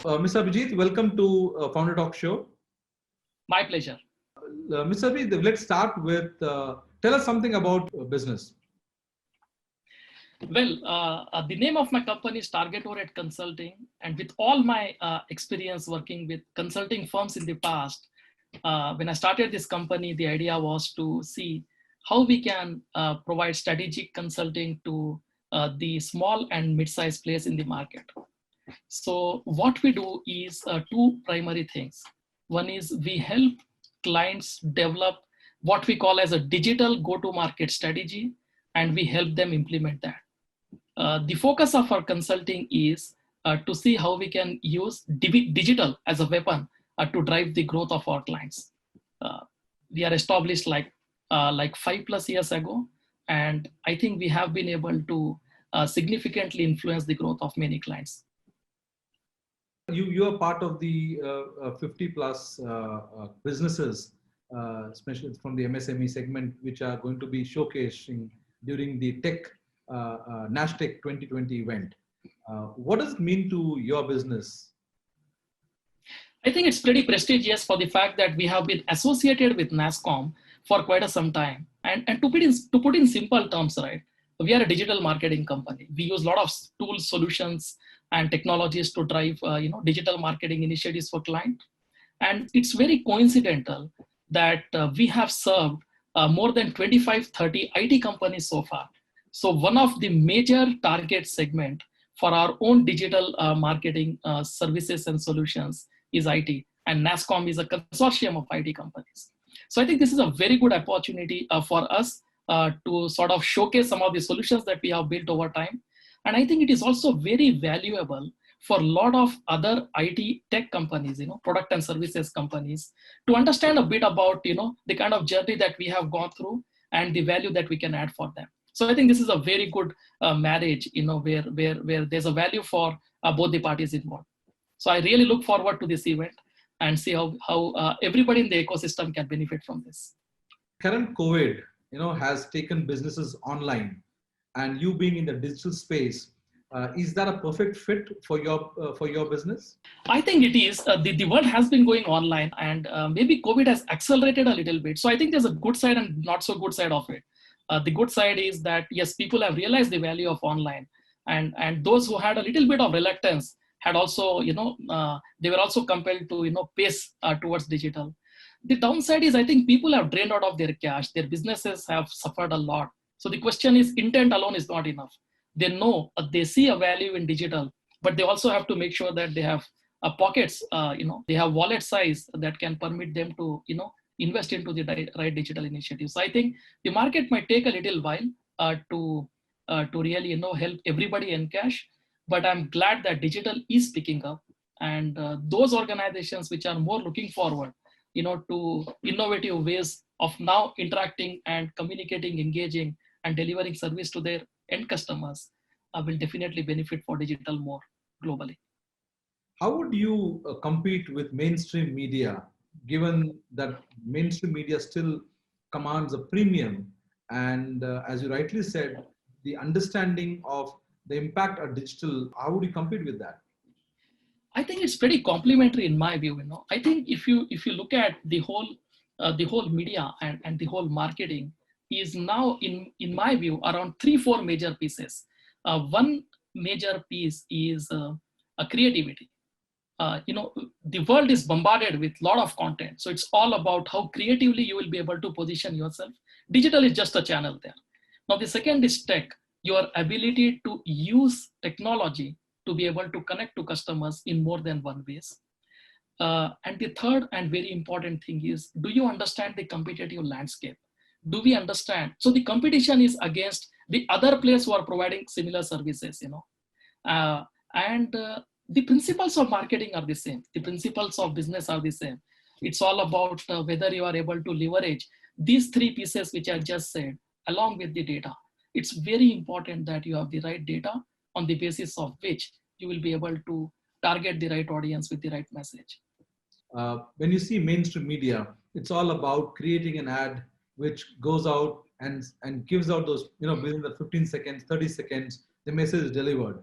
Mr. Abhijit, welcome to Founder Talk Show. My pleasure. Mr. Abhijit, let's start with tell us something about business. Well, the name of my company is Target Oriented Consulting, and with all my experience working with consulting firms in the past, when I started this company, the idea was to see how we can provide strategic consulting to the small and mid-sized players in the market. So what we do is two primary things. One is we help clients develop what we call as a digital go-to-market strategy, and we help them implement that. The focus of our consulting is to see how we can use digital as a weapon to drive the growth of our clients. We are established like 5+ years ago, and I think we have been able to significantly influence the growth of many clients. You are part of the 50+ businesses, especially from the MSME segment, which are going to be showcasing during the Tech NASDAQ 2020 event. What does it mean to your business? I think it's pretty prestigious for the fact that we have been associated with NASSCOM for quite some time. And to put in simple terms, right, we are a digital marketing company. We use a lot of tools, solutions, and technologies to drive digital marketing initiatives for clients. And it's very coincidental that we have served more than 25-30 IT companies so far. So one of the major target segment for our own digital marketing services and solutions is IT, and NASSCOM is a consortium of IT companies. So I think this is a very good opportunity for us to sort of showcase some of the solutions that we have built over time. And I think it is also very valuable for a lot of other IT tech companies, product and services companies, to understand a bit about, the kind of journey that we have gone through and the value that we can add for them. So I think this is a very good marriage, where there's a value for both the parties involved. So I really look forward to this event and see how everybody in the ecosystem can benefit from this. Current COVID, has taken businesses online, and you being in the digital space, is that a perfect fit for your business? I think it is. The world has been going online, and maybe COVID has accelerated a little bit. So I think there's a good side and not so good side of it. The good side is that, yes, people have realized the value of online, and those who had a little bit of reluctance had also, they were also compelled to, pace towards digital. The downside is I think people have drained out of their cash. Their businesses have suffered a lot. So the question is, intent alone is not enough. They know, they see a value in digital, but they also have to make sure that they have pockets, they have wallet size that can permit them to, invest into the right digital initiatives. So I think the market might take a little while to really, help everybody encash, but I'm glad that digital is picking up, and those organizations which are more looking forward, to innovative ways of now interacting and communicating, engaging, and delivering service to their end customers will definitely benefit for digital more globally. How would you compete with mainstream media, given that mainstream media still commands a premium? And as you rightly said, the understanding of the impact of digital, how would you compete with that? I think it's pretty complementary in my view. I think if you look at the whole media and the whole marketing is now in my view around 3-4 major pieces. One major piece is creativity. The world is bombarded with a lot of content. So it's all about how creatively you will be able to position yourself. Digital is just a channel there. Now the second is tech, your ability to use technology to be able to connect to customers in more than one ways. And the third and very important thing is, do you understand the competitive landscape? Do we understand? So the competition is against the other players who are providing similar services, the principles of marketing are the same. The principles of business are the same. It's all about whether you are able to leverage these 3 pieces, which I just said, along with the data. It's very important that you have the right data on the basis of which you will be able to target the right audience with the right message. When you see mainstream media, it's all about creating an ad which goes out and gives out those, within the 15 seconds, 30 seconds, the message is delivered.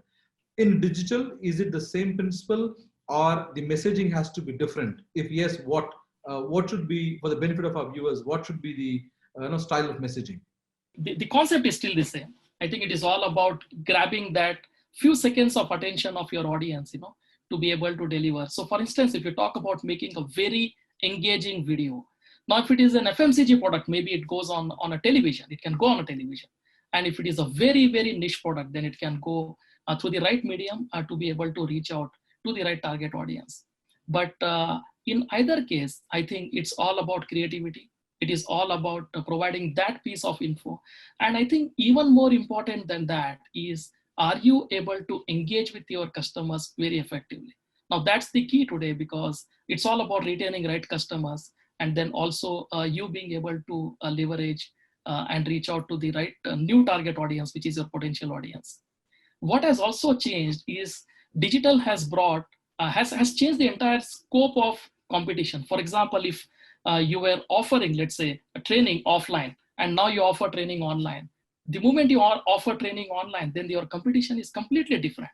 In digital, is it the same principle, or the messaging has to be different? If yes, what should be, for the benefit of our viewers, what should be the style of messaging? The concept is still the same. I think it is all about grabbing that few seconds of attention of your audience, to be able to deliver. So for instance, if you talk about making a very engaging video, now if it is an FMCG product, maybe it goes on a television, it can go on a television. And if it is a very, very niche product, then it can go through the right medium to be able to reach out to the right target audience. But in either case, I think it's all about creativity. It is all about providing that piece of info. And I think even more important than that is, are you able to engage with your customers very effectively? Now that's the key today, because it's all about retaining right customers, and then also you being able to leverage and reach out to the right new target audience, which is your potential audience. What has also changed is digital has brought, has changed the entire scope of competition. For example, if you were offering, let's say, a training offline, and now you offer training online. The moment you offer training online, then your competition is completely different.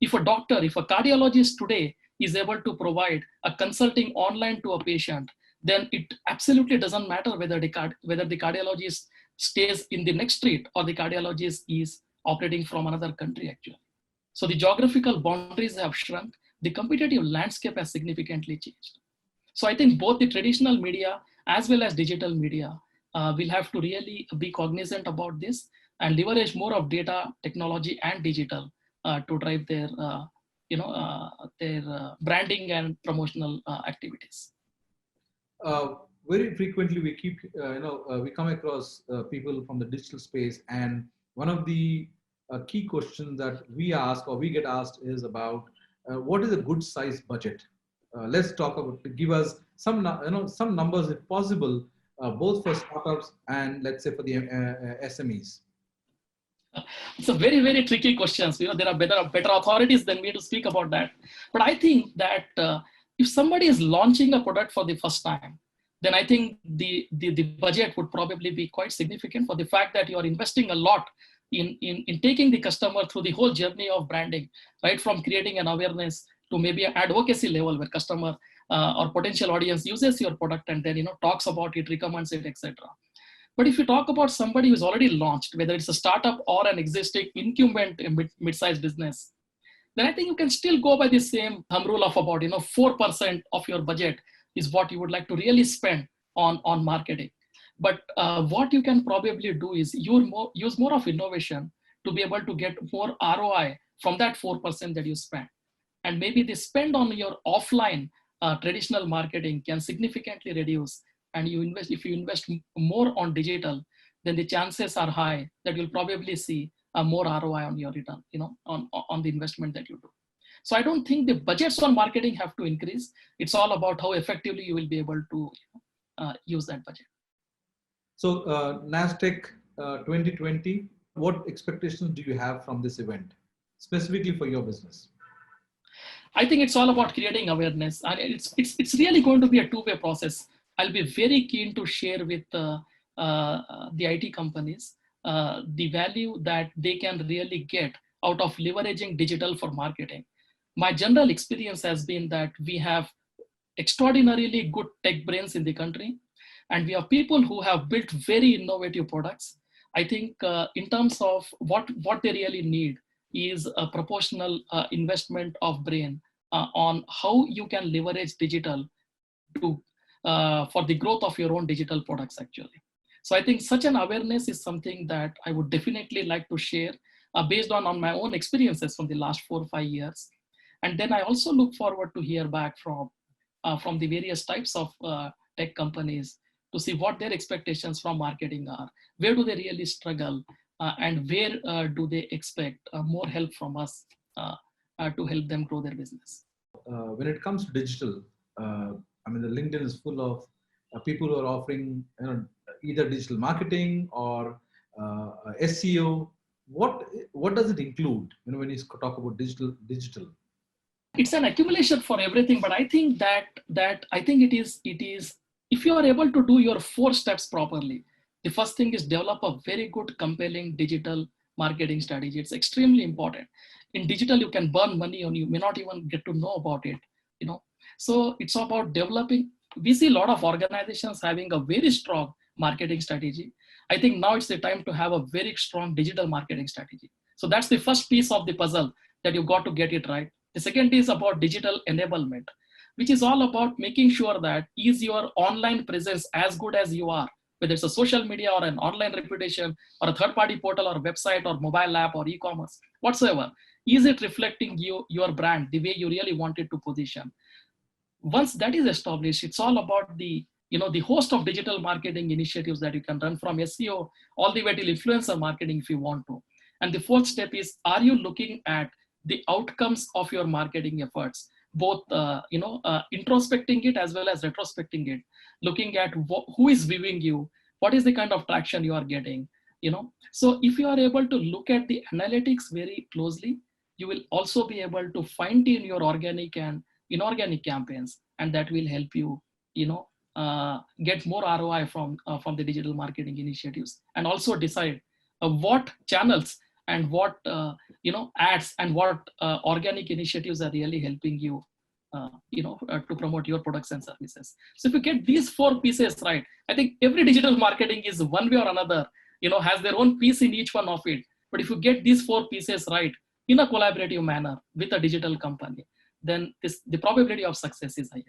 If a doctor, if a cardiologist today is able to provide a consulting online to a patient, then it absolutely doesn't matter whether the cardiologist stays in the next street or the cardiologist is operating from another country actually. So the geographical boundaries have shrunk. The competitive landscape has significantly changed. So I think both the traditional media as well as digital media will have to really be cognizant about this and leverage more of data, technology, and digital to drive their, branding and promotional activities. Very frequently, we we come across people from the digital space, and one of the key questions that we ask or we get asked is about what is a good size budget. Let's talk about, give us some numbers if possible, both for startups and let's say for the SMEs. It's a very, very tricky question. There are better authorities than me to speak about that. But I think that if somebody is launching a product for the first time, then I think the budget would probably be quite significant, for the fact that you are investing a lot in taking the customer through the whole journey of branding, right from creating an awareness to maybe an advocacy level where customer or potential audience uses your product and then talks about it, recommends it, etc. But if you talk about somebody who's already launched, whether it's a startup or an existing incumbent mid-sized business, then I think you can still go by the same thumb rule of about 4% of your budget is what you would like to really spend on marketing. But what you can probably do is use more of innovation to be able to get more ROI from that 4% that you spend. And maybe the spend on your offline traditional marketing can significantly reduce. And if you invest more on digital, then the chances are high that you'll probably see a more ROI on your return, on the investment that you do. So I don't think the budgets on marketing have to increase. It's all about how effectively you will be able to use that budget. So NASTech 2020, what expectations do you have from this event, specifically for your business? I think it's all about creating awareness, and it's really going to be a two-way process. I'll be very keen to share with the IT companies the value that they can really get out of leveraging digital for marketing. My general experience has been that we have extraordinarily good tech brains in the country, and we have people who have built very innovative products. I think in terms of what they really need is a proportional investment of brain on how you can leverage digital to for the growth of your own digital products actually. So I think such an awareness is something that I would definitely like to share based on my own experiences from the last 4 or 5 years. And then I also look forward to hear back from the various types of tech companies to see what their expectations from marketing are. Where do they really struggle? And where do they expect more help from us to help them grow their business? When it comes to digital, I mean, the LinkedIn is full of people who are offering either digital marketing or SEO. What does it include when you talk about digital? It's an accumulation for everything, but I think that I think it is if you are able to do your 4 steps properly. The first thing is develop a very good, compelling digital marketing strategy. It's extremely important. In digital, you can burn money and you may not even get to know about it. you know. So it's about developing. We see a lot of organizations having a very strong marketing strategy. I think now it's the time to have a very strong digital marketing strategy. So that's the first piece of the puzzle, that you got to get it right. The second is about digital enablement, which is all about making sure that is your online presence as good as you are, whether it's a social media or an online reputation or a third party portal or website or mobile app or e-commerce, whatsoever. Is it reflecting your brand the way you really want it to position? Once that is established, it's all about the host of digital marketing initiatives that you can run, from SEO all the way till influencer marketing if you want to. And the fourth step is, are you looking at the outcomes of your marketing efforts, both introspecting it as well as retrospecting it, looking at who is viewing you, what is the kind of traction you are getting, so if you are able to look at the analytics very closely, you will also be able to fine tune your organic and inorganic campaigns, and that will help you get more ROI from the digital marketing initiatives, and also decide what channels and what ads and what organic initiatives are really helping you to promote your products and services. So if you get these four pieces right, I think every digital marketing is one way or another has their own piece in each one of it. But if you get these four pieces right in a collaborative manner with a digital company, then the probability of success is higher.